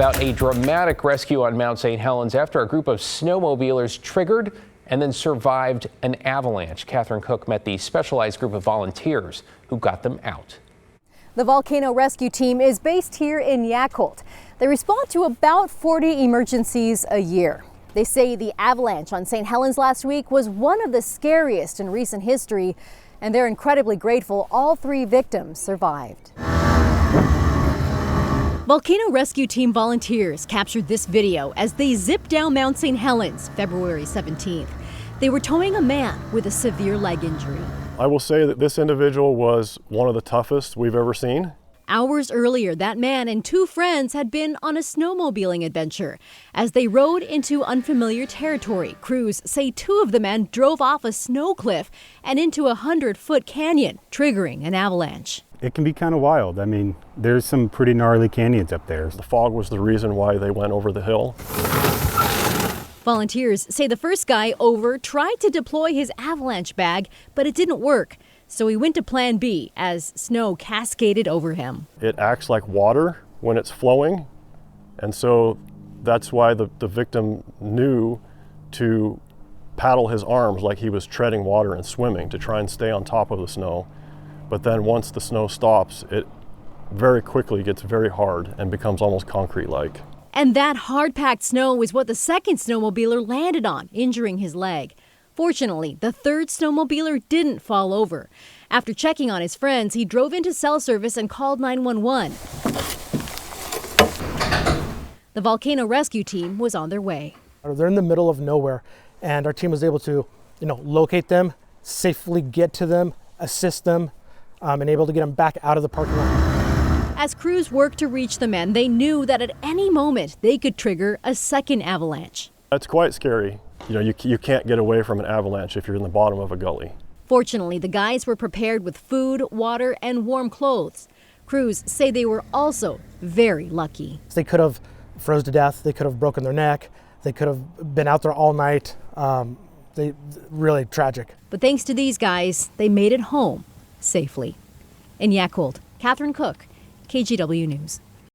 About a dramatic rescue on Mount St. Helens after a group of snowmobilers triggered and then survived an avalanche. Catherine Cook met the specialized group of volunteers who got them out. The volcano rescue team is based here in Yakult. They respond to about 40 emergencies a year. They say the avalanche on St. Helens last week was one of the scariest in recent history, and they're incredibly grateful all 3 victims survived. Volcano Rescue Team volunteers captured this video as they zipped down Mount St. Helens February 17th. They were towing a man with a severe leg injury. I will say that this individual was one of the toughest we've ever seen. Hours earlier, that man and 2 friends had been on a snowmobiling adventure. As they rode into unfamiliar territory, crews say 2 of the men drove off a snow cliff and into a 100-foot canyon, triggering an avalanche. It can be kind of wild. I mean, there's some pretty gnarly canyons up there. The fog was the reason why they went over the hill. Volunteers say the first guy over tried to deploy his avalanche bag, but it didn't work. So he went to plan B as snow cascaded over him. It acts like water when it's flowing, and so that's why the victim knew to paddle his arms like he was treading water and swimming to try and stay on top of the snow. But then once the snow stops, it very quickly gets very hard and becomes almost concrete-like. And that hard-packed snow is what the second snowmobiler landed on, injuring his leg. Fortunately, the third snowmobiler didn't fall over. After checking on his friends, he drove into cell service and called 911. The volcano rescue team was on their way. They're in the middle of nowhere, and our team was able to, locate them, safely get to them, assist them, and able to get them back out of the parking lot. As crews worked to reach the men, they knew that at any moment they could trigger a second avalanche. That's quite scary. You can't get away from an avalanche if you're in the bottom of a gully. Fortunately, the guys were prepared with food, water, and warm clothes. Crews say they were also very lucky. They could have froze to death. They could have broken their neck. They could have been out there all night. Really tragic. But thanks to these guys, they made it home safely. In Yakult, Catherine Cook, KGW News.